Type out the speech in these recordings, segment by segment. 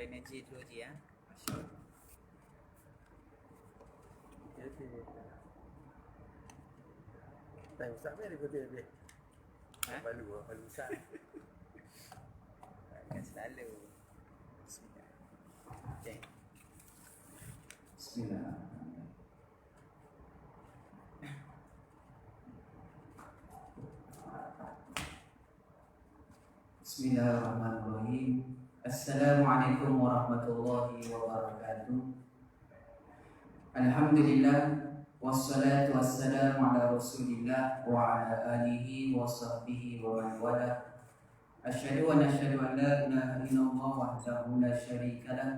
energy dulu je ya. Masya-Allah. Tak usah dia kata dia. Palu usah. Kan selalu. Bismillah. Okey. Bismillah. Bismillahirrahmanirrahim. Assalamualaikum warahmatullahi wabarakatuh. Alhamdulillah, wassalatu wassalamu ala rasulillah wa ala alihi wa sahbihi wa man wala. Asyhadu an la ilaha illallah wahdahu la syarika lah,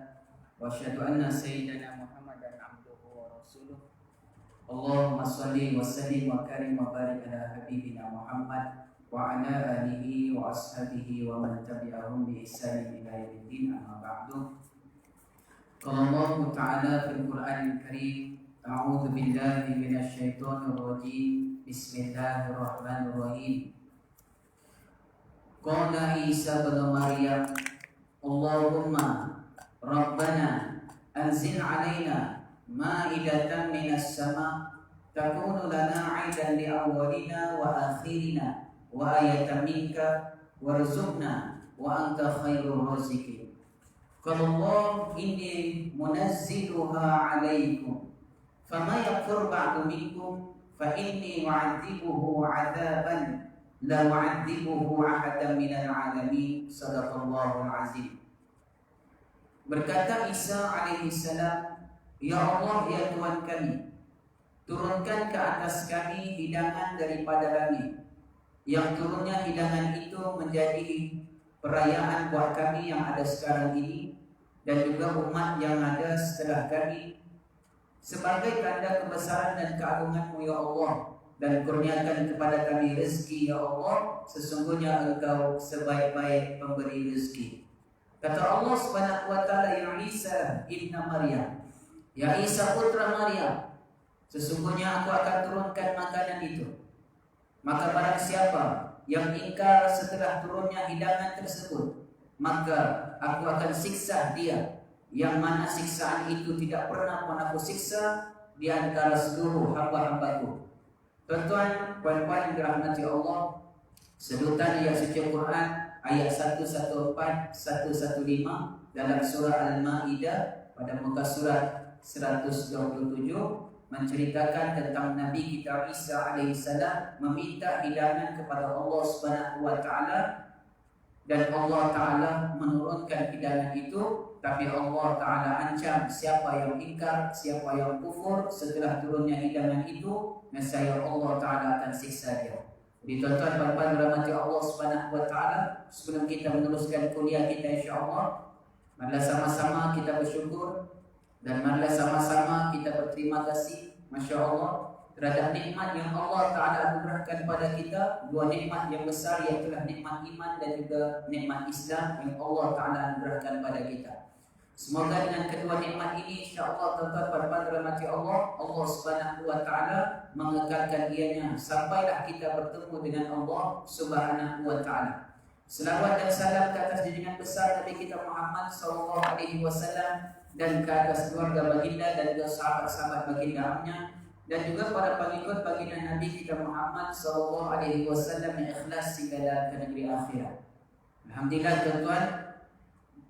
wa asyhadu anna sayyidana Muhammadan abduhu wa rasuluh. Allahumma shalli wa sallim wa karim wa barik ala habibina Muhammad wa ala alihi wa ashabihi wa man tabi'ahum bi ihsan ila yaumiddin, amma ba'du. Qala Allah Ta'ala fil Qur'anil Karim, a'udzu billahi minasy syaithanir rajim. Bismillahirrahmanirrahim. Qala Isa bin Maryam, Allahumma Rabbana anzil 'alaina ma'idatan minas sama' takunu lana 'aidan li awwalina wa akhirina wa ayatan minka warzuqna wa anta khairur raziqin. Qala Allah inni munazziluha 'alaikum fama yakfur ba'du minkum fa inni mu'adzibuhu 'adzaban la mu'adzibuhu ahadan minal 'alamin. Shadaqallahul azim. Berkata Isa alaihi salam, ya Allah, ya Tuhan kami, turunkan ke atas kami hidangan daripada langit, yang turunnya hidangan itu menjadi perayaan buat kami yang ada sekarang ini dan juga umat yang ada setelah kami, sebagai tanda kebesaran dan keagungan-Mu ya Allah, dan kurniakan kepada kami rezeki ya Allah, sesungguhnya Engkau sebaik-baik pemberi rezeki. Kata Allah Subhanahu wa taala, ya Isa ibn Maryam, ya Isa putra Maryam, sesungguhnya aku akan turunkan makanan itu. Maka barang siapa yang ingkar setelah turunnya hidangan tersebut, maka aku akan siksa dia, yang mana siksaan itu tidak pernah pun aku siksa di antara seluruh hamba-hambaku. Tuan-tuan, puan-puan yang dirahmati Allah, sedutan ayat suci Quran ayat 114, 115 dalam surah Al-Maidah pada muka surat 127 menceritakan tentang Nabi kita Isa alaihissalam meminta hidangan kepada Allah Subhanahu wa taala, dan Allah taala menurunkan hidangan itu, tapi Allah taala ancam siapa yang ingkar, siapa yang kufur setelah turunnya hidangan itu, nescaya Allah taala akan siksa dia. Jadi tuan-tuan dan puan dirahmati Allah Subhanahu wa taala, sebelum kita meneruskan kuliah kita insyaallah, marilah sama-sama kita bersyukur dan marilah sama-sama kita berterima kasih, Masya Allah, terhadap nikmat yang Allah Ta'ala anugerahkan pada kita. Dua nikmat yang besar, iaitulah nikmat iman dan juga nikmat Islam yang Allah Ta'ala anugerahkan pada kita. Semoga dengan kedua nikmat ini, insyaAllah tuan-tuan dan dirahmati Allah, Allah Subhanahu wa Ta'ala mengekalkan ianya sampailah kita bertemu dengan Allah Subhanahu wa Ta'ala. Selawat dan salam ke atas junjungan besar Nabi kita Muhammad sallallahu alaihi wasallam, dan ke atas keluarga baginda dan juga sahabat-sahabat baginda-Nya, dan juga para pengikut baginda Nabi kita Muhammad sallallahu alaihi wasallam yang ikhlas hingga ke negeri akhirat. Alhamdulillah tuan-tuan,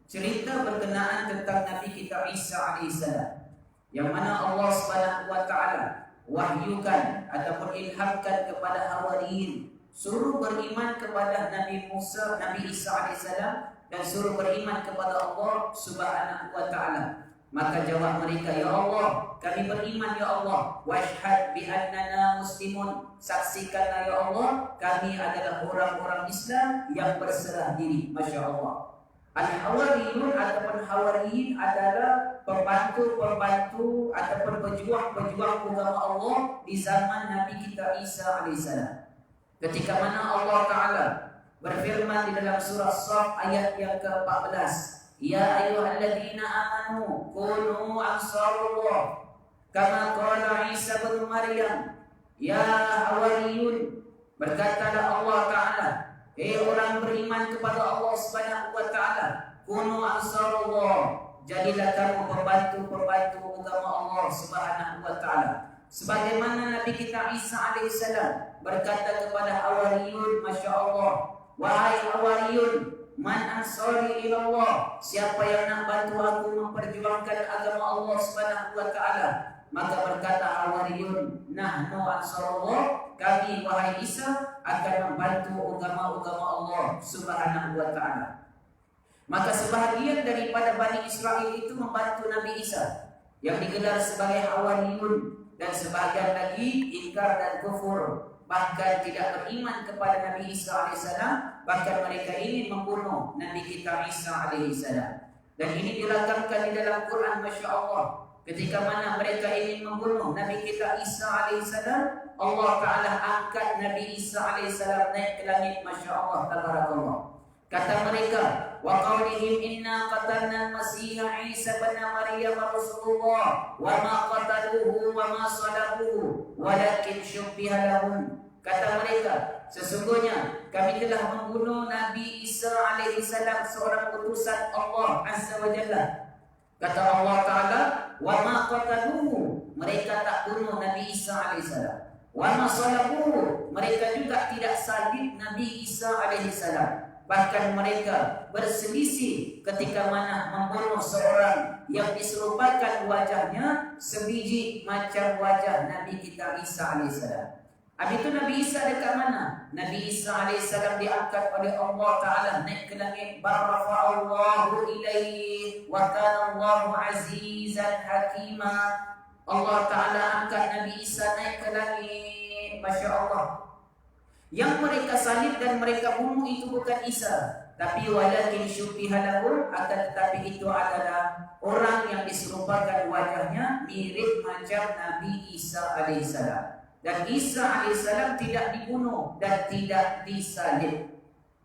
cerita berkenaan tentang Nabi kita Isa alaihissalam, yang mana Allah Subhanahu wa taala wahyukan ataupun ilhamkan kepada hawariyin, suruh beriman kepada Nabi Musa, Nabi Isa alaihissalam, dan suruh beriman kepada Allah Subhanahu wa taala. Maka jawab mereka, ya Allah, kami beriman ya Allah, washhad bi annana muslimun, saksikanlah ya Allah, kami adalah orang-orang Islam yang berserah diri. Masya Allah. Al-Hawariyun ataupun Hawariyin adalah pembantu-pembantu ataupun pejuang-pejuang agama Allah di zaman Nabi kita Isa alaihissalam. Ketika mana Allah Ta'ala berfirman di dalam surah Shaf ayat yang ke-14, ya ayyuhalladzina amanu kunu ansarullah kama qala Isa bin Maryam ya Hawariyun. Berkatalah Allah Ta'ala, hei orang beriman kepada Allah Subhanahu wa taala, kunu ansarullah, jadilah kamu pembantu-pembantu agama Allah Subhanahu wa taala. Sebagaimana Nabi kita Isa alaihissalam berkata kepada Hawariyun, Masya Allah, wahai Hawariyun, man ansari ilallah, siapa yang nak bantu aku memperjuangkan agama Allah Subhanahu wa taala? Maka berkata Hawariyun, nahnu ansarullah, kami wahai Isa akan membantu agama-agama Allah Subhanahu wa taala. Maka sebahagian daripada Bani Israel itu membantu Nabi Isa yang digelar sebagai Hawariyun, dan sebahagian lagi ingkar dan kufur, bahkan tidak beriman kepada Nabi Isa alaihissalam, bahkan mereka ingin membunuh Nabi kita Isa alaihissalam. Dan ini dirakamkan di dalam Quran, Masya Allah. Ketika mana mereka ingin membunuh Nabi kita Isa alaihissalam, Allah Ta'ala angkat Nabi Isa alaihissalam naik ke langit, Masya Allah, tabarakallah. Kata mereka, wa qaulihim inna qatalna al-masih Isa bin Maryam rasulullah wa ma qataluhu wa ma salabuhu walakin syubbiha lahum. Kata mereka, sesungguhnya kami telah membunuh Nabi Isa alaihi salam, seorang utusan Allah Azza wa Jalla. Kata Allah Ta'ala, wa ma qataluhu, mereka tak bunuh Nabi Isa alaihi salam. Wa ma salabuhu, mereka juga tidak salib Nabi Isa alaihi salam. Bahkan mereka berselisih ketika mana membunuh seorang yang diserupakan wajahnya sebiji macam wajah Nabi kita Isa alaihissalam. Habis itu Nabi Isa dekat mana? Nabi Isa alaihissalam diangkat oleh Allah Ta'ala naik ke langit. Barrafa'allahu ilaihi wa kana Allahu azizan hakima. Allah Ta'ala angkat Nabi Isa naik ke langit. Masya Allah. Yang mereka salib dan mereka bunuh itu bukan Isa, tapi walakin syubbiha lahum, akan tetapi itu adalah orang yang diserupakan wajahnya mirip macam Nabi Isa alaihissalam. Dan Isa alaihissalam tidak dibunuh dan tidak disalib.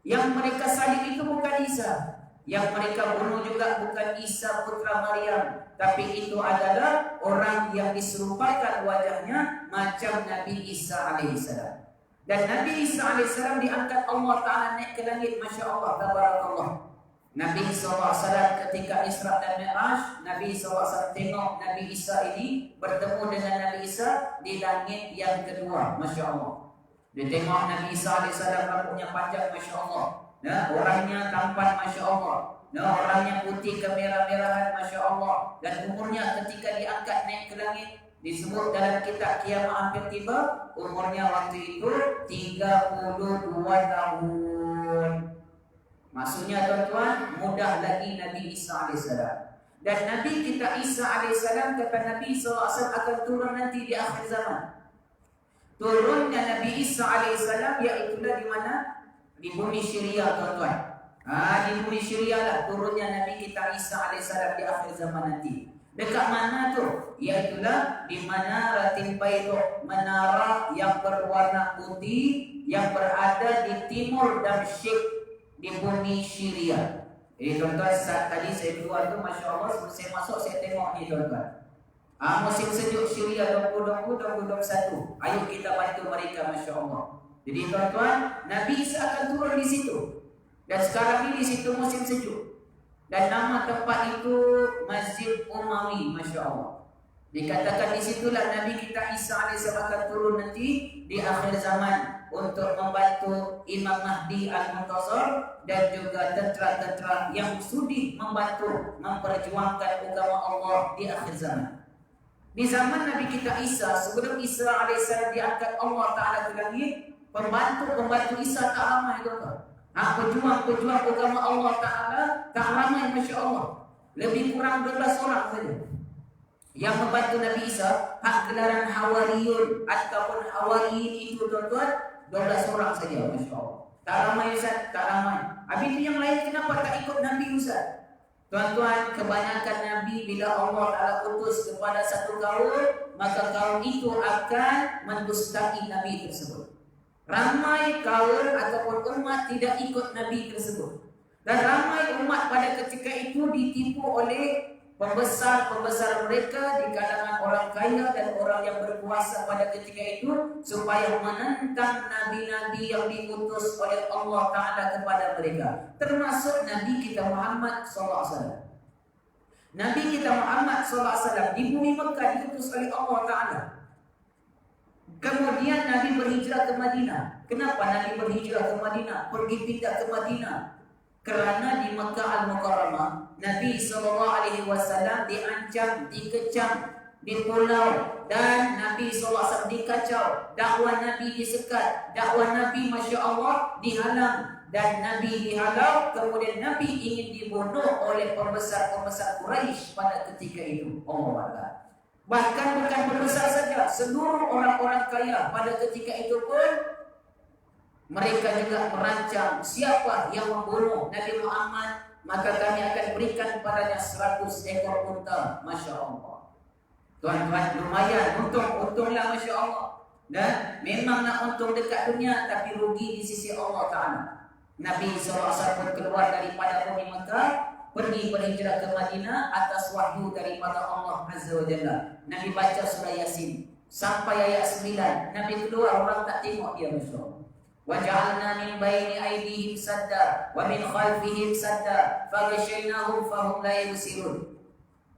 Yang mereka salib itu bukan Isa. Yang mereka bunuh juga bukan Isa putra Maryam, tapi itu adalah orang yang diserupakan wajahnya macam Nabi Isa alaihissalam. Dan Nabi Isa alaihissalam diangkat Allah Ta'ala naik ke langit, Masya Allah, tabarakallah. Nabi SAW ketika Isra dan Mi'raj, Nabi SAW tengok Nabi Isa ini bertemu dengan Nabi Isa di langit yang kedua, Masya Allah. Dia tengok Nabi Isa alaihissalam rambutnya panjang, Masya Allah. Nah, orangnya tampan, Masya Allah. Nah, orangnya putih kemerah-merahan, Masya Allah. Dan umurnya ketika diangkat naik ke langit, disebut dalam kitab Kiamat hampir tiba, umurnya waktu itu 32 tahun. Maksudnya tuan-tuan, mudah lagi Nabi Isa alaihissalam. Dan Nabi kita Isa alaihissalam, kata Nabi SAW akan turun nanti di akhir zaman. Turunnya Nabi Isa alaihissalam iaitulah di mana? Di bumi Syria, tuan-tuan. Di bumi Syria lah turunnya Nabi kita Isa alaihissalam di akhir zaman nanti. Dekat mana tu? Iaitulah di Manaratil Baydha, menara yang berwarna putih yang berada di timur Damsyik di bumi Syria. Jadi tuan-tuan, saat tadi saya keluar tu, Masya Allah, sebelum saya masuk saya tengok ni tuan-tuan. Musim sejuk Syria 2020-2021. Ayo kita bantu mereka, Masya Allah. Jadi tuan-tuan, Nabi Isa akan turun di situ. Dan sekarang ini di situ musim sejuk. Dan nama tempat itu Masjid Umawi, Masya Allah. Dikatakan di situlah Nabi kita Isa alaihissalam akan turun nanti di akhir zaman untuk membantu Imam Mahdi Al-Muntasar dan juga tentera-tentera yang sudi membantu memperjuangkan agama Allah di akhir zaman. Di zaman Nabi kita Isa, sebelum Isa alaihissalam diangkat Allah Ta'ala ke langit, pembantu-pembantu Isa tak ramai, tuan-tuan. Pejuang-pejuang agama Allah Ta'ala tak ramai, Masya Allah. Lebih kurang 12 orang saja yang membantu Nabi Isa. Hak gelaran Hawariyun ataupun Hawariyin itu, tuan-tuan, 12 orang saja, Masya Allah. Tak ramai, Ustaz, tak ramai. Habis itu yang lain kenapa tak ikut Nabi, Ustaz? Tuan-tuan, kebanyakan Nabi bila Allah Ta'ala utus kepada satu kaum, maka kaum itu akan mendustai Nabi tersebut. Ramai kaum ataupun umat tidak ikut Nabi tersebut. Dan ramai umat pada ketika itu ditipu oleh pembesar-pembesar mereka di kalangan orang kaya dan orang yang berkuasa pada ketika itu supaya menentang nabi-nabi yang diutus oleh Allah Ta'ala kepada mereka, termasuk Nabi kita Muhammad SAW. Nabi kita Muhammad SAW di bumi Mekah diutus oleh Allah Ta'ala. Kemudian Nabi berhijrah ke Madinah. Kenapa Nabi berhijrah ke Madinah? Pergi pindah ke Madinah kerana di Mekah Al-Mukarramah Nabi SAW diancam, dikecam, dipulau, dan Nabi SAW dikacau. Dakwah Nabi disekat, dakwah Nabi Masya Allah dihalang, dan Nabi dihalau. Kemudian Nabi ingin dibunuh oleh pembesar-pembesar Quraisy pada ketika itu. Allah. Bahkan bukan pembesar saja, seluruh orang-orang kaya pada ketika itu pun mereka juga merancang siapa yang membunuh Nabi Muhammad, maka kami akan berikan kepadanya 100 ekor unta. Masya Allah. Tuan-tuan, lumayan, untunglah Masya Allah. Dan memang nak untung dekat dunia, tapi rugi di sisi Allah Ta'ala. Nabi SAW pun keluar daripada bumi Mekah, pergi berhijrah ke Madinah atas wahyu daripada Allah Azza wa Jalla. Nabi baca surah Yasin sampai ayat 9. Nabi keluar, orang tak tengok dia. Masya Allah. وَجَعَلْنَا مِنْ بَيْنِ أَيْدِيهِمْ سَدًّا وَمِنْ خَلْفِهِمْ سَدًّا فَغَشَيْنَاهُمْ فَهُمْ لَا يُبْصِرُونَ.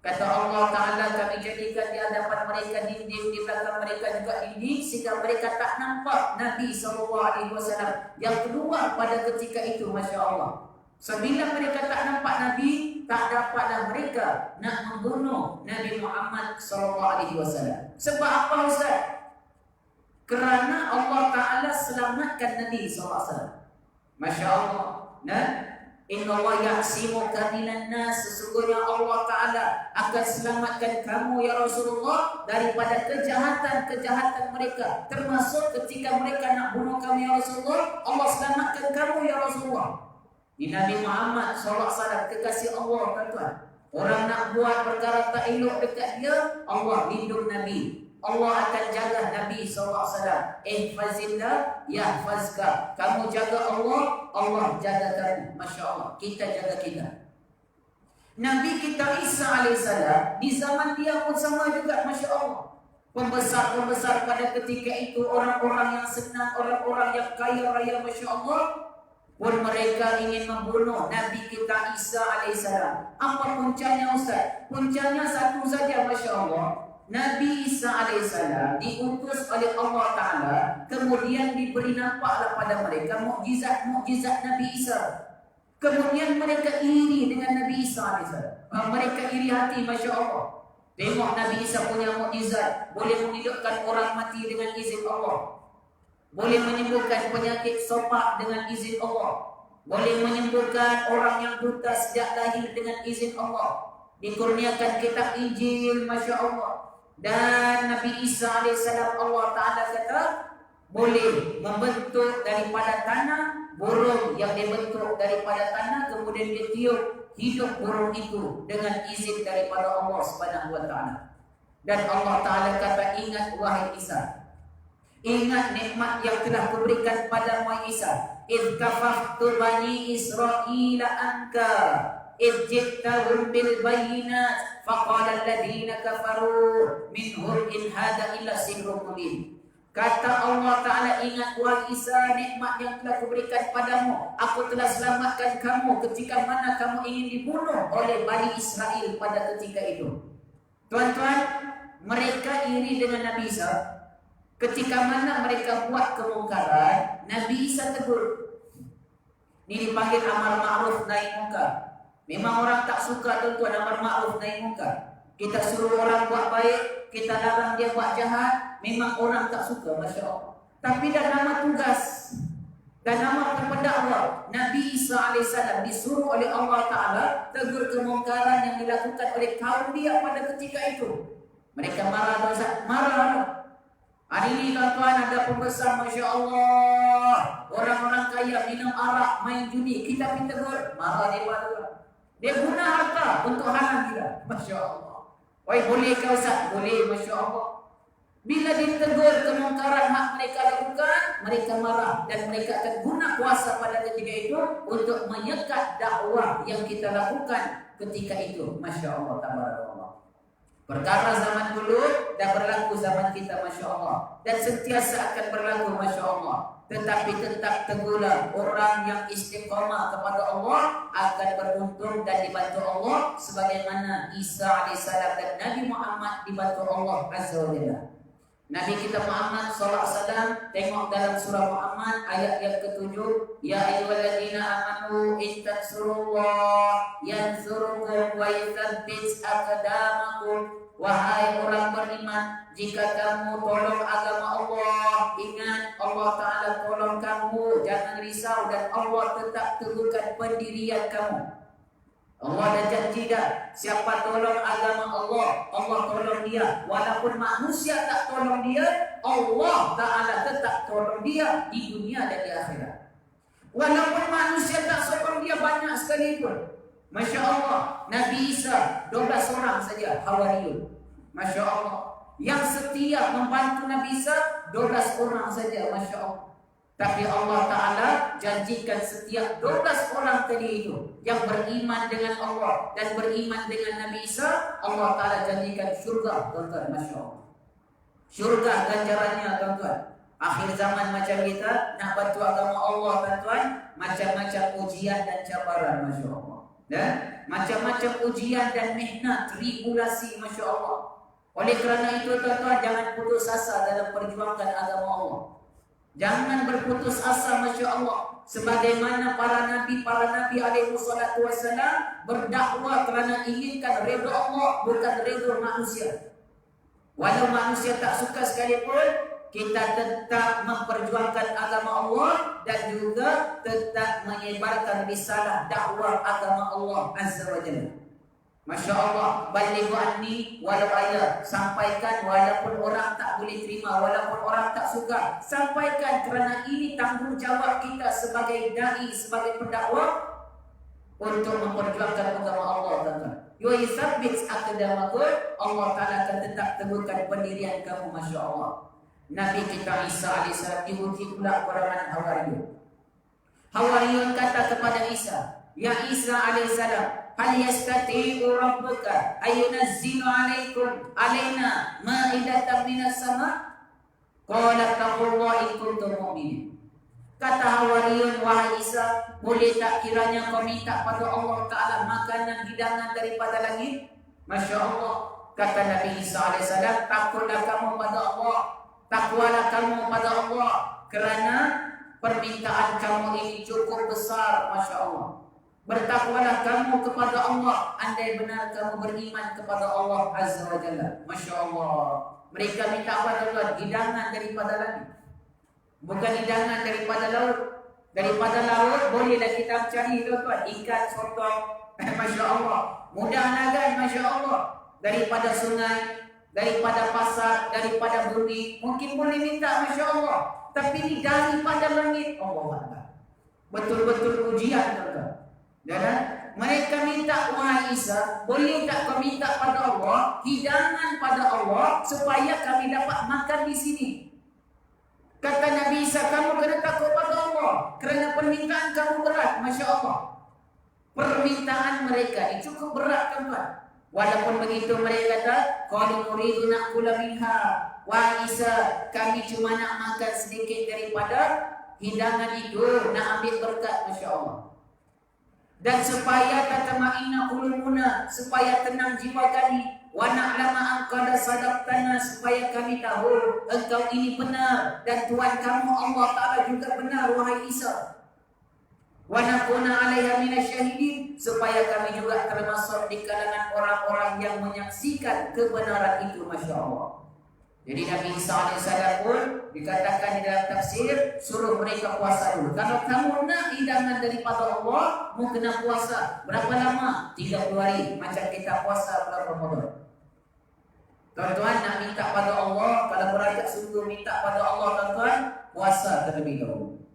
Kata Allah Ta'ala, kami jadikan di hadapan mereka dinding, di belakang mereka juga dinding, sehingga mereka tak nampak Nabi SAW yang keluar pada ketika itu. Masya Allah. Sebila mereka tak nampak Nabi, tak dapatlah mereka nak membunuh Nabi Muhammad SAW. Sebab apa Ustaz? Kerana Allah Ta'ala selamatkan Nabi SAW. Masya Allah. Nah, Inna Allah ya'simuka minan nas. Sesungguhnya Allah Ta'ala akan selamatkan kamu ya Rasulullah daripada kejahatan-kejahatan mereka. Termasuk ketika mereka nak bunuh kamu ya Rasulullah, Allah selamatkan kamu ya Rasulullah. Di Nabi Muhammad SAW, kekasih Allah, tuan-tuan. Orang nak buat perkara tak elok dekat dia, Allah lindung Nabi. Allah akan jaga Nabi SAW. Ihfazillah yahfazka. Kamu jaga Allah, Allah jaga kamu. Masya Allah. Kita jaga kita. Nabi kita Isa AS di zaman dia pun sama juga. Masya Allah. Pembesar-pembesar pada ketika itu, orang-orang yang senang, orang-orang yang kaya raya, Masya Allah, pun mereka ingin membunuh Nabi kita Isa AS. Apa puncanya Ustaz? Puncanya satu saja. Masya Allah. Nabi Isa AS diutus oleh Allah Ta'ala, kemudian diberi nampaklah pada mereka mukjizat Nabi Isa. Kemudian mereka iri dengan Nabi Isa AS. Mereka iri hati. Masya Allah. Tengok Nabi Isa punya mukjizat, boleh menghidupkan orang mati dengan izin Allah, boleh menyembuhkan penyakit sopak dengan izin Allah, boleh menyembuhkan orang yang buta sejak lahir dengan izin Allah, dikurniakan kitab Injil. Masya Allah. Dan Nabi Isa AS Allah Ta'ala kata boleh membentuk daripada tanah burung yang dibentuk daripada tanah, kemudian dia tiup hidup burung itu dengan izin daripada Allah Subhanahu wa Ta'ala. Dan Allah Ta'ala kata, ingat wahai Isa, ingat nikmat yang telah kuberikan pada wahai Isa. Idh kafaftu bani Israila anka idh jittahum bil bayinat faqala alladhina kafaru minhum in hadha illa sihrun mubin. Kata Allah Ta'ala, ingat wahai Isa nikmat yang telah kuberikan padamu. Aku telah selamatkan kamu ketika mana kamu ingin dibunuh oleh Bani Israel pada ketika itu. Tuan-tuan, mereka iri dengan Nabi Isa. Ketika mana mereka buat kemungkaran, Nabi Isa tegur. Ini dipanggil amar ma'ruf nahi munkar. Memang orang tak suka tuan-tuan amar ma'ruf nahi munkar. Kita suruh orang buat baik, kita larang dia buat jahat, memang orang tak suka. Masya Allah. Tapi dah nama tugas dan nama pendakwa, Nabi Isa AS disuruh oleh Allah Ta'ala tegur kemungkaran yang dilakukan oleh kaum dia pada ketika itu. Mereka marah, Ustaz? Marah. Hari ini tuan-tuan ada pembesar, Masya Allah, orang-orang kaya minum arak, main judi, kita pergi tegur, marah dia juga. Dia guna harta untuk halang kita. Masya Allah. Woi, boleh kau Ustaz? Boleh, Masya Allah. Bila ditegur kemungkaran hak mereka lakukan, mereka marah dan mereka akan guna kuasa pada ketika itu untuk menyekat dakwah yang kita lakukan ketika itu. Masya Allah, tabarakallah. Perkara zaman dulu dan berlaku zaman kita, Masya Allah, dan sentiasa akan berlaku, Masya Allah. Tetapi tetap teguhlah orang yang istiqamah kepada Allah akan beruntung dan dibantu Allah, sebagaimana Isa alaihissalam dan Nabi Muhammad dibantu Allah Azza wa Jalla. Nabi kita Muhammad SAW, tengok dalam surah Muhammad ayat yang ke-7, ya ayyuhalladzina amanu in tansurullah yansurukum wa yuthabbit aqdamakum. Wahai orang beriman, jika kamu tolong agama Allah, ingat Allah Ta'ala tolong kamu, jangan risau, dan Allah tetap teguhkan pendirian kamu. Allah dah janji dah, siapa tolong agama Allah, Allah tolong dia. Walaupun manusia tak tolong dia, Allah Ta'ala tetap tolong dia di dunia dan di akhirat. Walaupun manusia tak sokong dia banyak sekalipun. Masya Allah, Nabi Isa 12 orang saja Hawariyun. Masya Allah, yang setia membantu Nabi Isa 12 orang saja. Masya Allah. Tapi Allah Ta'ala janjikan setiap 12 orang tadi itu yang beriman dengan Allah dan beriman dengan Nabi Isa, Allah Ta'ala janjikan syurga, tuan-tuan. Masya Allah, syurga ganjarannya, tuan-tuan. Akhir zaman macam kita nak bantu agama Allah, tuan-tuan, macam-macam ujian dan cabaran, Masya Allah. Dan macam-macam ujian dan mihnat, tribulasi, Masya Allah. Oleh kerana itu, tuan-tuan, jangan putus asa dalam perjuangan agama Allah. Jangan berputus asa, Masya Allah. Sebagaimana para nabi alaihi wassalatu wassalam berdakwah kerana inginkan redha Allah, bukan redha manusia. Walau manusia tak suka sekalipun, kita tetap memperjuangkan agama Allah dan juga tetap menyebarkan risalah dakwah agama Allah Azza wa Jalla. Masya Allah, balighu anni walau ayat, sampaikan walaupun orang tak boleh terima, walaupun orang tak suka, sampaikan kerana ini tanggungjawab kita sebagai dai, sebagai pendakwah untuk memperjuangkan agama Allah, tuan-tuan. Yusabbit aqdamakum, Allah Ta'ala akan tetap teguhkan pendirian kamu, Masya Allah. Nabi kita Isa AS diuji pula golongan Hawariyun. Hawariyun kata kepada Isa, ya Isa AS, hal yastati'u rabbuka ayunazzilu alaina ma'idatan minas sama? Qala taqullaha in kuntum mu'minin. Kata Hawariyun, wahai Isa, boleh tak kiranya kau minta pada Allah Ta'ala makanan hidangan daripada langit? Masya Allah. Kata Nabi Isa AS, takutlah kamu pada Allah, takwalah kamu pada Allah, kerana permintaan kamu ini cukup besar. Masya Allah. Bertakwalah kamu kepada Allah, andai benar kamu beriman kepada Allah Azza wa Jalla. Masya Allah. Mereka minta apa, tuan? Hidangan daripada langit, bukan hidangan daripada laut. Daripada laut bolehlah kita cari, tuan, ikan, sotong. Masya Allah. Mudahlah kan, Masya Allah. Daripada sungai, daripada pasar, daripada bumi, mungkin boleh minta, Masya Allah. Tapi ini daripada langit, Allah. Betul-betul ujian, tuan. Dan mereka minta, wahai Isa, boleh tak kau minta pada Allah, hidangan pada Allah, supaya kami dapat makan di sini. Kata Nabi Isa, kamu kena takut pada Allah, kerana permintaan kamu berat. Masya Allah. Permintaan mereka ini cukup berat, tuan. Walaupun begitu mereka kata, qalu nuridu na'kula minha. Wahai Isa, kami cuma nak makan sedikit daripada hidangan itu, nak ambil berkat. Masya Allah. Dan supaya tatma'inna qulubuna, supaya tenang jiwa kami, wa na'lama an qad sadaqtana, supaya kami tahu engkau ini benar dan Tuhan kamu Allah Ta'ala juga benar, wahai Isa. Wa nakuna 'alaiha minasyahidin, supaya kami juga termasuk di kalangan orang-orang yang menyaksikan kebenaran itu. Masya Allah. Jadi Nabi Isa AS pun dikatakan di dalam tafsir, suruh mereka puasa dulu. Kalau kamu nak hidangan daripada Allah, mau kena puasa. Berapa lama? 30 hari. Macam kita puasa bulan Ramadan. Tuan-tuan, nak minta pada Allah, kalau berajak sungguh minta pada Allah, tuan-tuan, puasa terlebih dahulu.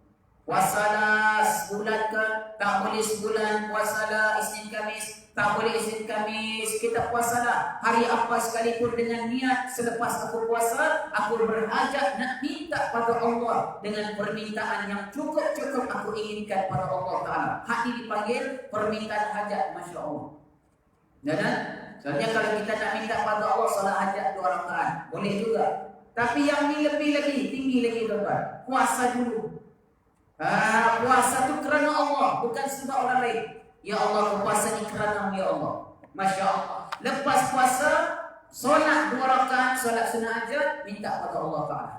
Puasalah sebulan ke, tak boleh sebulan. Puasalah Isnin Kamis, tak boleh Isnin Kamis. Kita puasalah hari apa sekalipun dengan niat, selepas aku puasa, aku berhajat nak minta pada Allah dengan permintaan yang cukup-cukup aku inginkan pada Allah Ta'ala. Hak ini dipanggil permintaan hajat. Masya Allah. Dan soalnya kalau kita nak minta pada Allah salat hajat 2 rakaat, boleh juga. Tapi yang ni lebih tinggi lagi tuan-tuan. Puasa dulu. Puasa tu kerana Allah, bukan sebab orang lain. Ya Allah, puasa ni kerana ya Allah. Masya Allah. Lepas puasa, solat 2 rakaat, solat sunat hajat, minta pada Allah Ta'ala.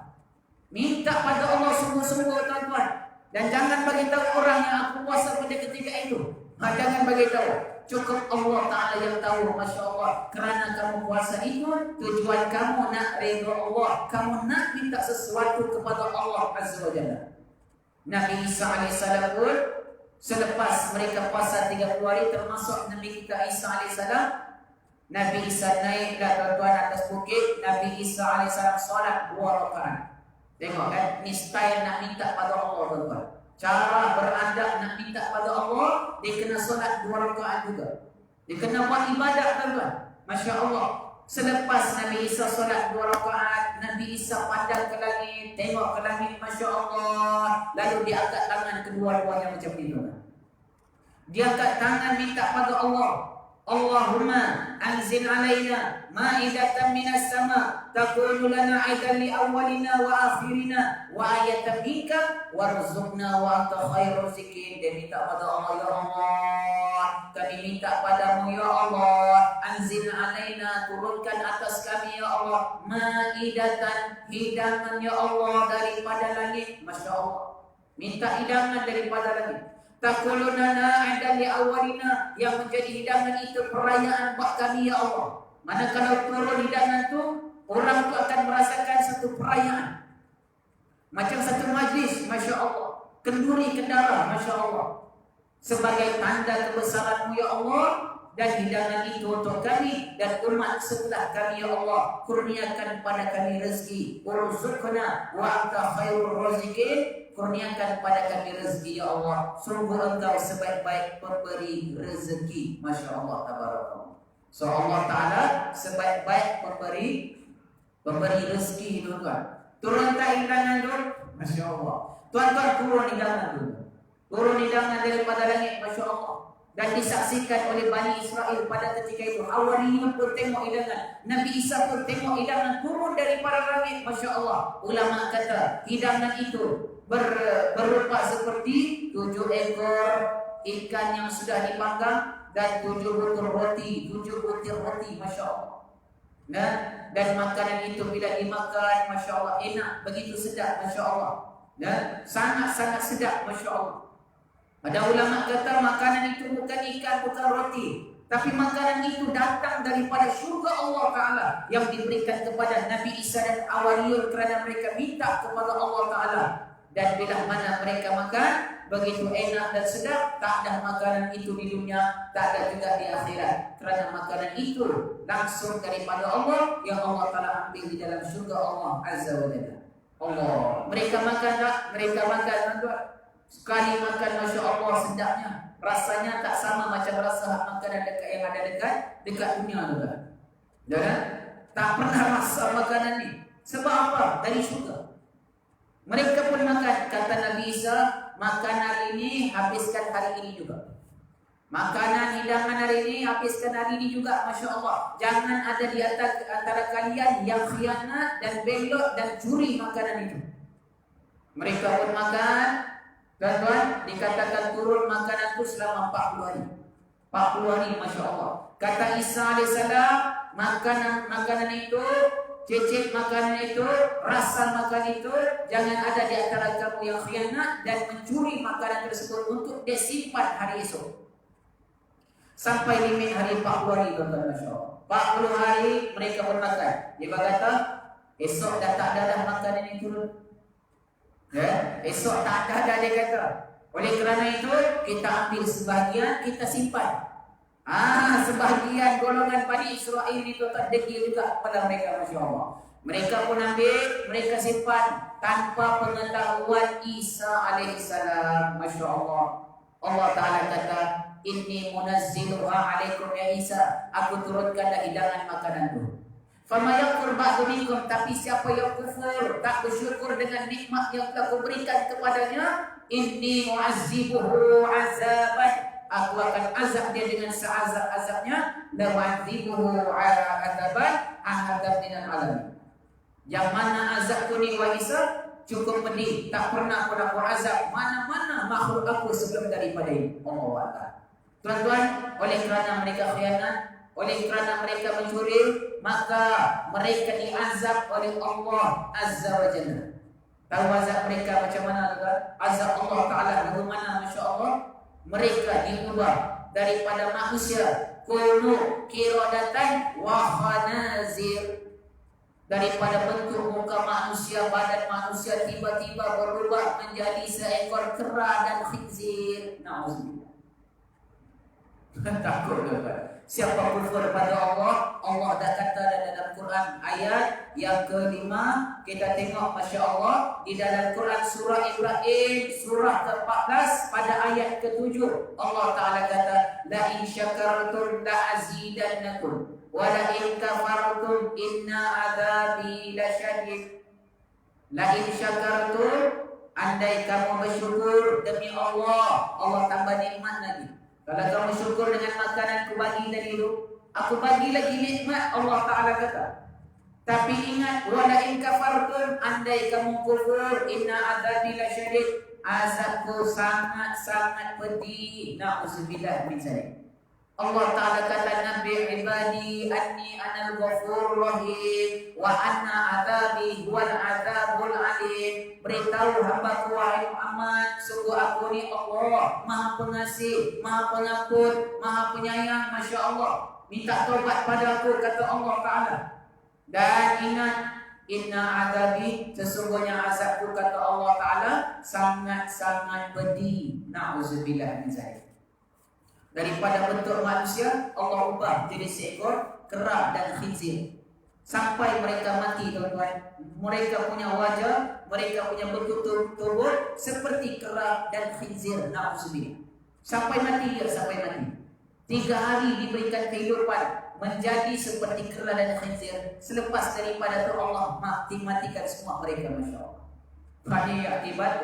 Minta pada Allah sungguh-sungguh tuan-tuan. Dan jangan bagi tahu orang yang aku puasa pada ketika itu. Jangan bagi tahu. Cukup Allah Ta'ala yang tahu. Masya Allah. Kerana kamu puasa itu, tujuan kamu nak redha Allah. Kamu nak minta sesuatu kepada Allah Azza wa Jalla. Nabi Isa AS pun selepas mereka puasa 30 hari, termasuk Nabi kita Isa AS, Nabi Isa naiklah tuan-tuan atas bukit. Nabi Isa AS solat 2 rakaat. Tengok kan, ni style nak minta pada Allah tuan-tuan. Cara beradab nak minta pada Allah, dia kena solat 2 rakaat juga. Dia kena buat ibadat tuan-tuan. Masya Allah. Selepas Nabi Isa solat 2 rakaat, Nabi Isa pandang ke langit, tengok ke langit, Masya Allah. Lalu dia angkat tangan kedua-duanya macam ni tuan. Dia angkat tangan minta pada Allah. Allahumma anzil alaina ma'idatan minas sama takunu lana aidan li awwalina wa akhirina wa ayatan minka warzuqna wa anta khairur raziqin. Dia minta pada Allah, ya Allah, kami minta padamu ya Allah, anzil alaina, turunkan atas kami ya Allah, ma'idatan, hidangan ya Allah daripada langit. Masya Allah, minta hidangan daripada langit. Takulunana ada li awalina, yang menjadi hidangan itu perayaan buat kami ya Allah. Mana kalau turun hidangan tu, orang tu akan merasakan satu perayaan. Macam satu majlis, Masya Allah. Kenduri kendara, Masya Allah. Sebagai tanda kebesaran-Mu ya Allah. Dan hidangan itu untuk kami dan umat setelah kami ya Allah. Kurniakan pada kami rezeki. Urzuqna wa anta khairur raziqin. Kurniakan pada kami rezeki ya Allah. Sungguh Engkau sebaik-baik pemberi rezeki. Masya Allah, tabarakallah. So Allah Ta'ala sebaik-baik pemberi rezeki tuan-tuan. Turun tak hidangan tu? Masya Allah. Tuan-tuan turun hidangan tu. Turun hidangan daripada langit, Masya Allah. Dan disaksikan oleh Bani Israel pada ketika itu. Hawariyun pun tengok hidangan. Nabi Isa pun tengok hidangan turun daripada langit. Masya Allah. Ulama kata hidangan itu berupa seperti 7 ekor ikan yang sudah dipanggang dan 7 butir roti. 7 butir roti. Masya Allah. Nah, dan makanan itu bila dimakan, Masya Allah, enak. Begitu sedap. Masya Allah. Dan sangat-sangat sedap. Masya Allah. Ada ulama kata makanan itu bukan ikan, bukan roti, tapi makanan itu datang daripada syurga Allah Ta'ala yang diberikan kepada Nabi Isa dan Hawariyun kerana mereka minta kepada Allah Ta'ala. Dan bila mana mereka makan, begitu enak dan sedap, tak ada makanan itu di dunia, tak ada juga di akhirat. Kerana makanan itu langsung daripada Allah yang Allah Ta'ala ambil di dalam syurga Allah Azza wa Jalla. Allah. Mereka makan tak? Mereka makan tuan-tuan. Sekali makan, Masya Allah, sedapnya. Rasanya tak sama macam rasa makanan yang ada dekat dunia tu kan. Dan tak pernah rasa makanan ni. Sebab apa? Dari syurga. Mereka pun makan. Kata Nabi Isa, makan hari ini, habiskan hari ini juga. Makanan hidangan hari ini, habiskan hari ini juga. Masya Allah. Jangan ada di antara kalian yang khianat dan belok dan curi makanan itu. Mereka pun makan. Tuan-tuan, dikatakan turun makanan itu selama 40 hari. 40 hari, Masya Allah. Kata Isa AS, makanan itu, cicit makanan itu, rasa makanan itu, jangan ada di antara kamu yang khianat dan mencuri makanan tersebut untuk disimpan hari esok. Sampai limit hari 40 hari, tuan-tuan, Masya Allah. 40 hari mereka bermakan. Dia berkata, esok dah tak ada dah makanan itu. Ya, esok tak ada dia kata. Oleh kerana itu kita ambil sebahagian, kita simpan. Sebahagian golongan Bani Israel itu terdegil juga pada mereka, Masya Allah. Mereka pun ambil, mereka simpan tanpa pengetahuan Isa alaihissalam. Masya Allah. Allah Ta'ala kata, inni munazziluha alaikum ya Isa. Aku turunkanlah hidangan makanan itu. Fama yakfur ba'du minkum, tapi siapa yang kufur, tak bersyukur dengan nikmat yang telah kuberikan kepadanya, inni mu'azzibuhu azaban, aku akan azab dia dengan seazab-azabnya nu'adzibuhu 'adzaban ahadab minal alamin. Yang mana azabku ni wa Isa cukup pedih, tak pernah pun aku azab mana-mana makhluk aku sebelum daripada ini. Allah Ta'ala. Tuan-tuan, oleh kerana mereka khianat, oleh kerana mereka mencuri, maka mereka diazab oleh Allah Azza wa Jalla. Tahu azab mereka macam mana, tuan? Azab Allah Ta'ala bagaimana, Masya Allah? Mereka diubah daripada manusia kunu kiradatan wa khanazir. Daripada bentuk muka manusia, badan manusia tiba-tiba berubah menjadi seekor kera dan khinzir. Na'udzubillah. Takut tuan. Siapa kufur pada Allah, Allah dah kata dalam Quran ayat yang kelima. Kita tengok Masya Allah di dalam Quran surah Ibrahim surah ke-14 pada ayat ke-7. Allah Ta'ala kata, la in syakartum la azidannakum wa la in kafartum inna adzabi lasyadid. La in syakartum, andai kamu bersyukur demi Allah, Allah tambah nikmat lagi. Kalau kamu syukur dengan makanan aku bagi tadi itu, aku bagi lagi nikmat, Allah Ta'ala kata. Tapi ingat, wala in kafartum, andai kamu kufur, inna adzabi lasyadid, azabku sangat-sangat pedih. Na'udzubillah min zalik. Allah Ta'ala kata, nabi ibadi anni anal ghafurur rahim wa anna adzabi huwal adzabul alim. Beritahu hamba-Ku wahai Muhammad, sungguh aku ni Allah, Maha Pengasih, Maha Pengampun, Maha Penyayang. Masya Allah. Minta taubat pada aku, kata Allah Ta'ala. Dan ingat, inna adzabi, sesungguhnya azabku, kata Allah Ta'ala, sangat-sangat pedih. Na'udzubillah min zalik. Daripada bentuk manusia, Allah ubah jadi seekor kera dan khinzir. Sampai mereka mati, tuan-tuan. Mereka punya wajah, mereka punya bentuk tubuh seperti kera dan khinzir. Na'udzubillah. Sampai mati dia, sampai mati. 3 hari diberikan kehidupan menjadi seperti kera dan khinzir. Selepas daripada itu Allah matikan semua mereka, Masya Allah. Ini akibat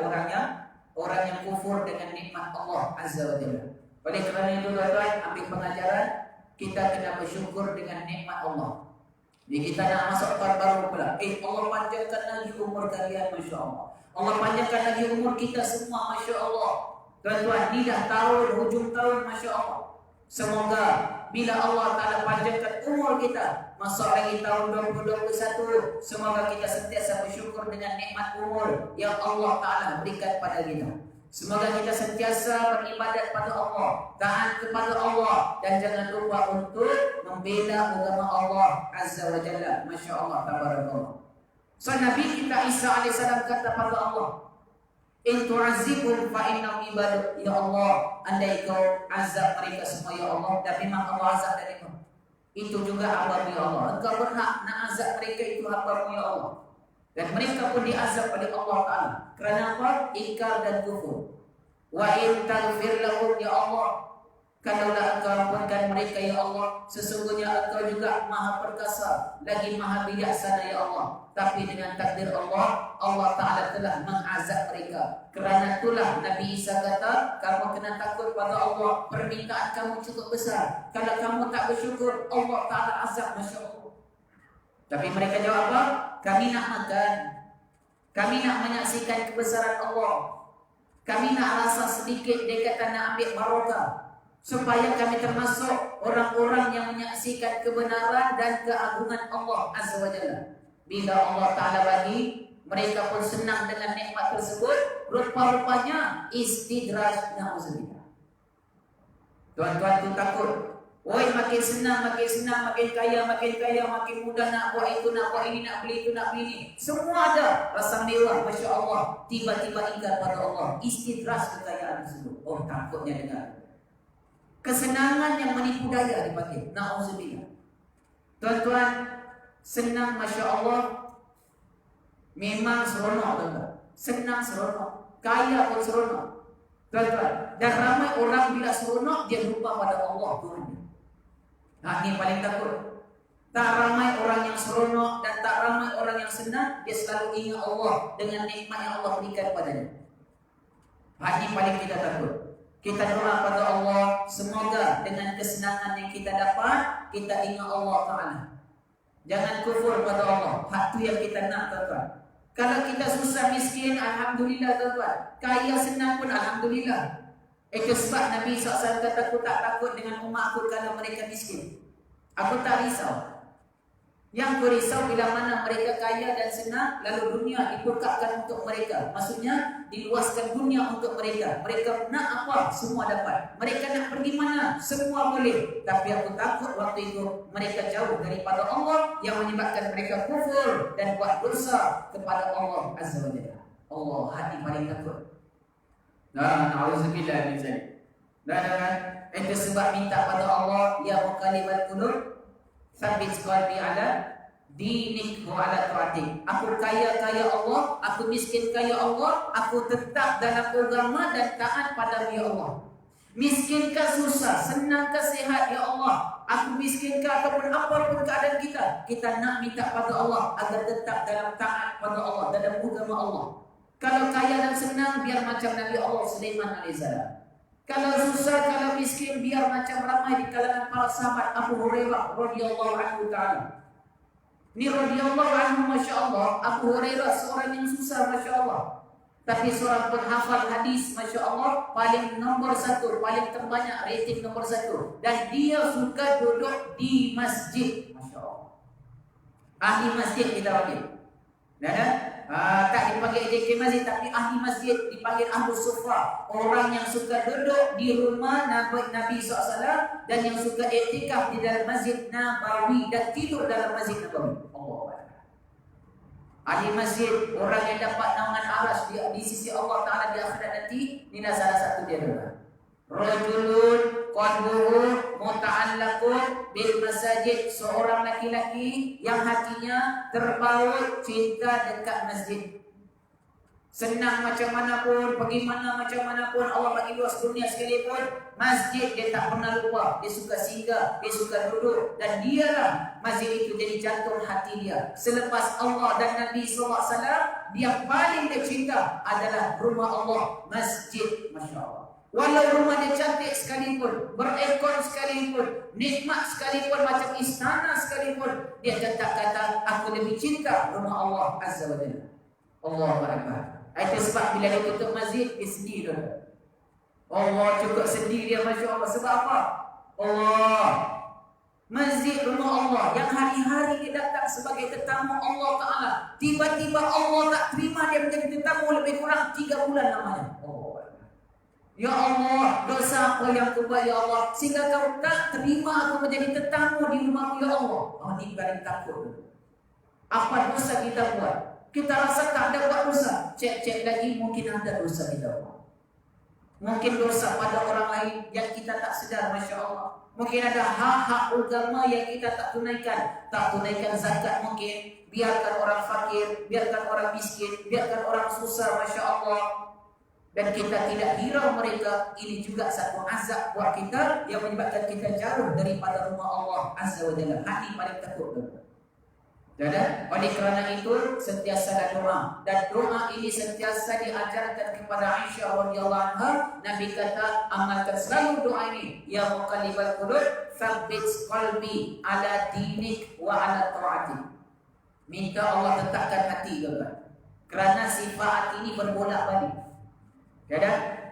orang yang kufur dengan nikmat Allah Azza wa Jalla. Oleh kerana itu, tuan-tuan, ambil pengajaran, kita kena bersyukur dengan nikmat Allah. Jadi kita nak masuk tahun baru pula. Allah panjangkan lagi umur kalian, Masya Allah. Allah panjangkan lagi umur kita semua, Masya Allah. Tuan-tuan, ni dah tahun, hujung tahun, Masya Allah. Semoga bila Allah Ta'ala panjangkan umur kita, masuk lagi tahun 2021, semoga kita sentiasa bersyukur dengan nikmat umur yang Allah Ta'ala berikan pada kita. Semoga kita sentiasa beribadat pada Allah, taat kepada Allah, dan jangan lupa untuk membela agama Allah Azza wa Jalla. Masya Allah, tabarakallah. So Nabi kita Isa AS kata pada Allah, in tu'azibum fa innahum ibaduk. Ya Allah, andai kau azab mereka semua, ya Allah, dan memang Allah azab dari kau, itu juga hamba-Mu ya Allah. Engkau berhak nak azab mereka, itu hamba-Mu ya Allah. Dan mereka pun diazab oleh Allah Ta'ala. Kerana apa? Ingkar dan kufur. Wa in taghfir lahum ya Allah, kalaulah Engkau ampunkan mereka ya Allah, sesungguhnya Engkau juga Maha Perkasa, lagi Maha Bijaksana ya Allah. Tapi dengan takdir Allah, Allah Ta'ala telah mengazab mereka. Kerana itulah Nabi Isa kata, kamu kena takut pada Allah, permintaan kamu cukup besar. Kalau kamu tak bersyukur, Allah Ta'ala azab, Masya Allah. Tapi mereka jawab apa? Kami nak makan, kami nak menyaksikan kebesaran Allah, kami nak rasa sedikit, dia kata nak ambil barokah, supaya kami termasuk orang-orang yang menyaksikan kebenaran dan keagungan Allah Azza wa Jalla. Bila Allah Ta'ala bagi, mereka pun senang dengan nikmat tersebut. Rupa-rupanya istidraj. Na'udzubillah. Tuan-tuan tu takut, oi makin senang, makin kaya, makin mudah nak buat itu, nak buat ini, nak beli itu, nak beli ini. Semua ada rasa mewah, Masya Allah. Tiba-tiba ingkar pada Allah, istidraj kekayaan tersebut. Oh, takutnya dengar. Kesenangan yang menipu daya dipanggil. Na'udzubillah. Tuan-tuan, senang, Masya Allah, memang seronok, tuan-tuan. Senang seronok, kaya pun seronok, tuan-tuan. Dan ramai orang bila seronok, dia lupa pada Allah Tuhan. Nah, ini paling takut. Tak ramai orang yang seronok dan tak ramai orang yang senang, dia selalu ingat Allah dengan nikmat yang Allah berikan padanya. Ini paling kita takut. Kita doa pada Allah, semoga dengan kesenangan yang kita dapat, kita ingat Allah Ta'ala. Jangan kufur pada Allah. Hak tu yang kita nak, tuan-tuan. Kalau kita susah miskin, alhamdulillah, tuan-tuan. Kaya senang pun alhamdulillah. Itu sebab Nabi SAW kata, aku tak takut dengan umat aku kalau mereka miskin. Aku tak risau. Yang aku risau bila mana mereka kaya dan senang, lalu dunia dibukakan untuk mereka. Maksudnya, diluaskan dunia untuk mereka. Mereka nak apa? Semua dapat. Mereka nak pergi mana? Semua boleh. Tapi aku takut waktu itu mereka jauh daripada Allah, yang menyebabkan mereka kufur dan buat dosa kepada Allah Azza wa Jalla. Allah hati paling takut. Na'udzubillah min zalik. Itu sebab minta pada Allah, ya muqallibal qulub, tsabbit qalbi ala dinik wa ala ta'atik. Aku kaya Allah, aku miskin kaya Allah, aku tetap dalam agama dan taat pada ya Allah. Miskinkah susah, senangkah sehat ya Allah, aku miskinkah ataupun apapun keadaan kita nak minta pada Allah agar tetap dalam taat pada Allah, dalam agama Allah. Kalau kaya dan senang, biar macam Nabi Allah Sulaiman alaihissalam. Kalau susah, kalau miskin, biar macam ramai di kalangan para sahabat Abu Hurairah radhiyallahu anhu ta'ala. Ini radhiyallahu anhu, Masya Allah. Abu Hurairah seorang yang susah, Masya Allah. Tapi seorang penghafal hadis, Masya Allah, paling nombor 1, paling terbanyak rating nombor 1. Dan dia suka duduk di masjid, Masya Allah. Ahli masjid kita panggil. Tak dipanggil JK masjid, tapi ahli masjid, dipanggil ahlu sufa. Orang yang suka duduk di rumah Nabi SAW dan yang suka iktikaf di dalam masjid Nabawi dan tidur dalam masjid Nabawi. Ahli masjid, orang yang dapat naungan aras di sisi Allah Ta'ala di akhirat nanti. Inilah salah satu dia adalah rajulun qalbuhu muta'allaqun bil masajid, seorang laki-laki yang hatinya terpaut cinta dekat masjid. Senang macam mana pun, pergi mana macam mana pun, Allah bagi luas dunia sekalipun, masjid dia tak pernah lupa. Dia suka singgah, dia suka duduk, dan dialah masjid itu jadi jantung hati dia. Selepas Allah dan Nabi SAW, dia paling dia cinta adalah rumah Allah, masjid. Masya Allah. Walau rumah dia cantik sekalipun, berekor sekalipun, nikmat sekalipun, macam istana sekalipun, dia tetap kata, aku lebih cinta rumah Allah Azza wa Jalla. Allahu Akbar. Itu sebab bila dia tutup masjid, dia sedih dulu. Allah cukup sedih dia, Masya Allah. Sebab apa? Allah, masjid rumah Allah yang hari-hari dia datang sebagai tetamu Allah Ta'ala, tiba-tiba Allah tak terima dia menjadi tetamu lebih kurang 3 bulan namanya. Ya Allah, dosa apa yang aku buat ya Allah, sehingga kau tak terima aku menjadi tetamu di rumahmu ya Allah. Ini paling takut. Apa dosa kita buat? Kita rasa tak ada buat dosa. Cek lagi, mungkin ada dosa kita buat. Mungkin dosa pada orang lain yang kita tak sedar, Masya Allah. Mungkin ada hak-hak agama yang kita tak tunaikan. Tak tunaikan zakat mungkin. Biarkan orang fakir, biarkan orang miskin, biarkan orang susah, Masya Allah. Dan kita tidak hirau mereka. Ini juga satu azab buat kita yang menyebabkan kita jauh daripada rumah Allah Azza wa Jalla. Hati paling takut. Dan oleh kerana itu sentiasa doa, dan doa ini sentiasa diajarkan kepada Aisyah radhiyallahu anha. Nabi kata, amalkan selalu doa ini, ya muqallibal qulub tsabbit qalbi ala dinik wa ala ta'atik. Minta Allah tetapkan hati kita, kerana sifat ini berbolak-balik.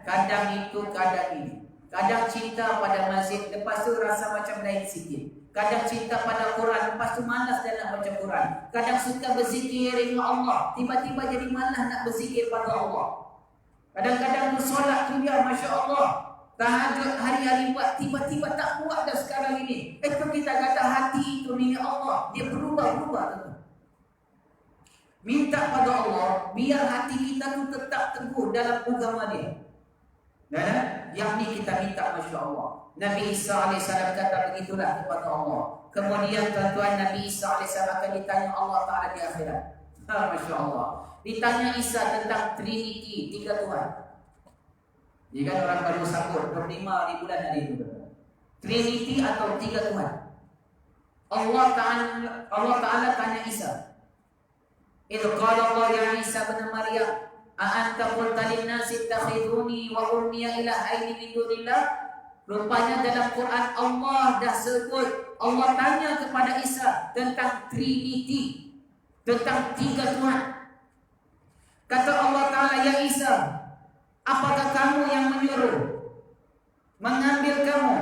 Kadang itu, kadang ini. Kadang cinta pada masjid, lepas tu rasa macam lain sikit. Kadang cinta pada Quran, lepas tu malas dan nak baca Quran. Kadang suka berzikir dengan Allah, tiba-tiba jadi malas nak berzikir pada Allah. Kadang-kadang tu solat tu dia, Masya Allah, tahajud hari-hari buat, tiba-tiba tak buat dah sekarang ini. Itu kita kata hati itu milik Allah, dia berubah-ubah. Minta pada Allah, biar hati kita tu tetap teguh dalam agama dia. Yang ni kita minta, Masya Allah. Nabi Isa AS kata begitulah kepada Allah. Kemudian tuan-tuan, Nabi Isa AS akan ditanya Allah Ta'ala di akhirat. Masya Allah. Ditanya Isa tentang Trinity, 3 Tuhan. Jadi kan orang baru sambut 25 hari bulan hari itu. Trinity atau 3 Tuhan. Allah Ta'ala tanya Isa. Itu qala Allah ya Isa bin Maryam, a'anta qulta lin-nasi ittakhiduni wa ummiya ilahaini min dunillah. Rupanya dalam Quran Allah dah sebut, Allah tanya kepada Isa tentang Trinity, tentang tiga Tuhan. Kata Allah Ta'ala, ya Isa, apakah kamu yang menyuruh mengambil kamu,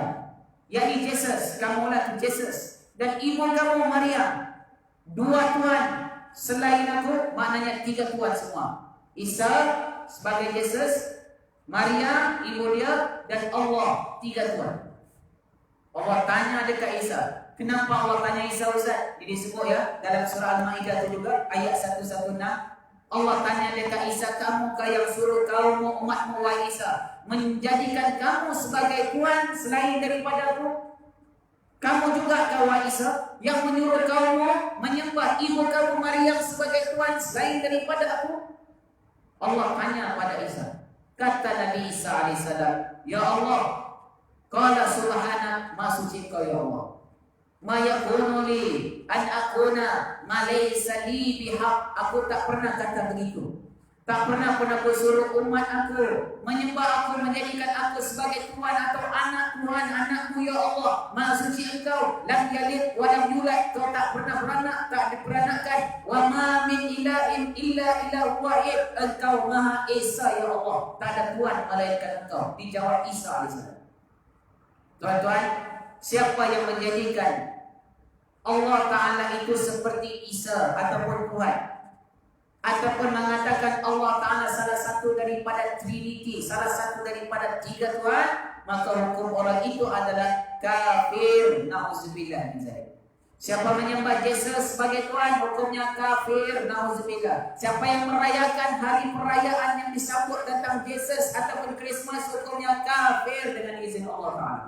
yakni Jesus, kamulah Jesus, dan ibu kamu Maria, dua Tuhan selain aku? Maknanya tiga Tuhan semua. Isa sebagai Jesus, Maria ibu dia, dan Allah, tiga Tuhan. Allah tanya dekat Isa. Kenapa Allah tanya Isa, Ustaz? Jadi disebut ya dalam surah Al-Maidah itu juga ayat 116. Allah tanya dekat Isa, kamukah yang suruh kaum umatmu wahai Isa menjadikan kamu sebagai Tuhan selain daripada aku? Kamu juga wahai Isa yang menyuruh kaummu menyembah ibu kamu Maryam sebagai Tuhan selain daripada aku? Allah tanya pada Isa. Kata Nabi Isa alaihissalam, ya Allah, qala subhanak, maha suci kau ya Allah. Ma yakunu li an akuna ma laysa li bihaq. Aku tak pernah kata begitu. Tak pernah aku suruh umat aku menyembah aku, menjadikan aku sebagai Tuhan atau anak Tuhan, anakku ya Allah. Maha suci Engkau, lam yalid wa lam yulad, Kau tak pernah beranak, tak diperanakan. Wa ma min ilahin illa ilahu wahid, Engkau Maha Esa ya Allah, tak ada Tuhan melainkan Engkau. Dijawab Isa alaihissalam. Tuan-tuan, siapa yang menjadikan Allah Ta'ala itu seperti Isa ataupun Tuhan, ataupun mengatakan Allah Ta'ala salah satu daripada Trinity, salah satu daripada tiga Tuhan, maka hukum orang itu adalah kafir. Na'udzubillah. Siapa menyembah Yesus sebagai Tuhan, hukumnya kafir. Na'udzubillah. Siapa yang merayakan hari perayaan yang disambut tentang Yesus ataupun Christmas, hukumnya kafir dengan izin Allah Ta'ala.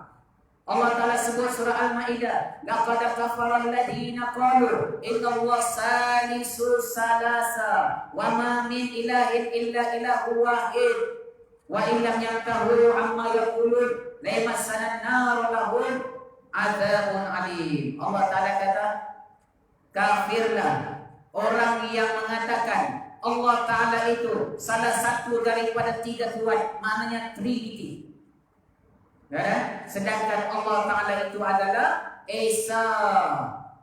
Allah Ta'ala sebut surah Al-Ma'idah, laqad kafara alladhina qalu innallaha salisu salasa wa ma min ilahin illa ilahu wahid wa illam yantahu amma yaqulun la yamassanan nar lahum adzabun alim. Allah Ta'ala kata, kafirlah orang yang mengatakan Allah Ta'ala itu salah satu daripada tiga Tuhan, maknanya Trinity. Sedangkan Allah Ta'ala itu adalah Esa,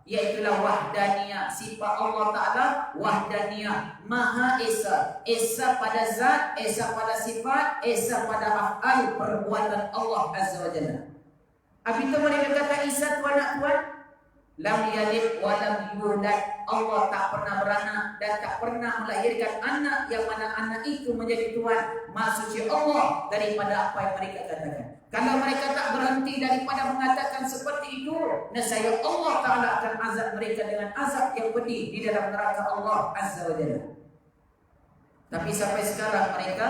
iaitulah wahdaniyah. Sifat Allah Ta'ala wahdaniyah, Maha Esa. Esa pada zat, Esa pada sifat, Esa pada af'al, perbuatan Allah Azza wa Jalla. Habis itu mereka kata Isa tu anak Tuhan. Lam yalid wa lam yulad, Allah tak pernah beranak dan tak pernah melahirkan anak, yang mana anak itu menjadi Tuhan. Maha suci Allah daripada apa yang mereka katakan. Kalau mereka tak berhenti daripada mengatakan seperti itu, nescaya Allah Ta'ala akan azab mereka dengan azab yang pedih di dalam neraka Allah Azza wa Jalla. Tapi sampai sekarang mereka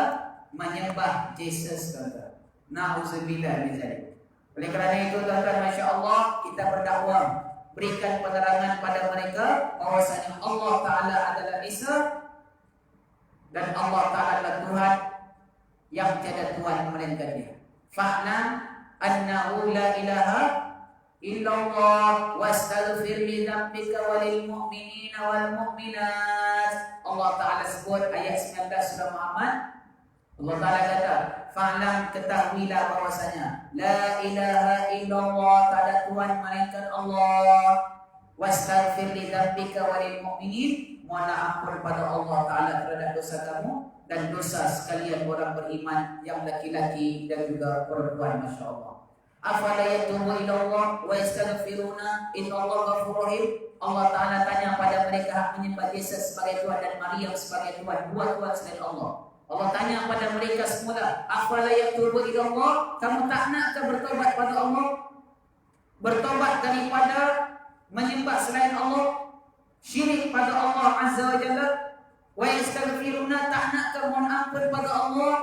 menyembah Yesus, kata. Na'udzubillah min dzalik. Oleh kerana itu, tuan-tuan, Masya Allah, kita berdakwah, berikan penerangan pada mereka bahwasanya Allah Ta'ala adalah Isa dan Allah Ta'ala adalah Tuhan yang tiada Tuhan melainkan Dia. Fa'lam annahu la ilaha illallah wastaghfir li dzambika walil mu'minina wal mu'minat. Allah Ta'ala sebut ayat 19 surah Muhammad. Allah Ta'ala kata, fa'lam, ketahuilah bahwasanya la ilaha illallah, tak ada Tuhan melainkan Allah. Wastaghfir li dzambika walil mu'minin, mohon ampun pada Allah Ta'ala terhadap dosa kamu dan dosa sekalian orang beriman yang laki-laki dan juga perempuan. Masya Allah. Afala yatubu ilallah wa yastaghfiruna innallaha ghafurur rahim. Allah Ta'ala tanya pada mereka menyembah Yesus sebagai Tuhan dan Maryam sebagai Tuhan, dua Tuhan selain Allah. Allah tanya pada mereka semula, afala yatubu ilallah, kamu tak nak ke bertobat pada Allah? Bertobat daripada menyembah selain Allah, syirik pada Allah Azza wa Jalla. Wa yastaghfiruna, tak nak ke mohon ampun pada Allah.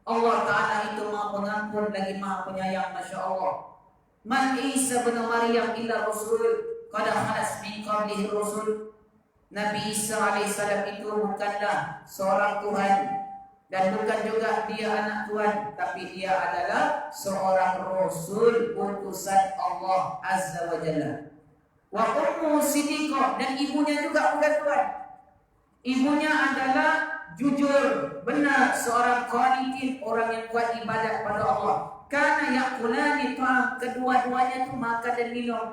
Allah Ta'ala itu Maha Pengampun lagi Maha Penyayang. Masya Allah. Man Isa bin Maryam illa rasul qad khalas min qablihi rusul. Nabi Isa alaihissalam itu bukanlah seorang Tuhan dan bukan juga dia anak Tuhan, tapi dia adalah seorang rasul, utusan Allah Azza wa Jalla. Wa ummu siddiqah, dan ibunya juga bukan Tuhan. Ibunya adalah jujur, benar, seorang qanitin, orang yang kuat ibadat pada Allah. Karena yakulani ta'am, kedua-duanya itu makan dan minum.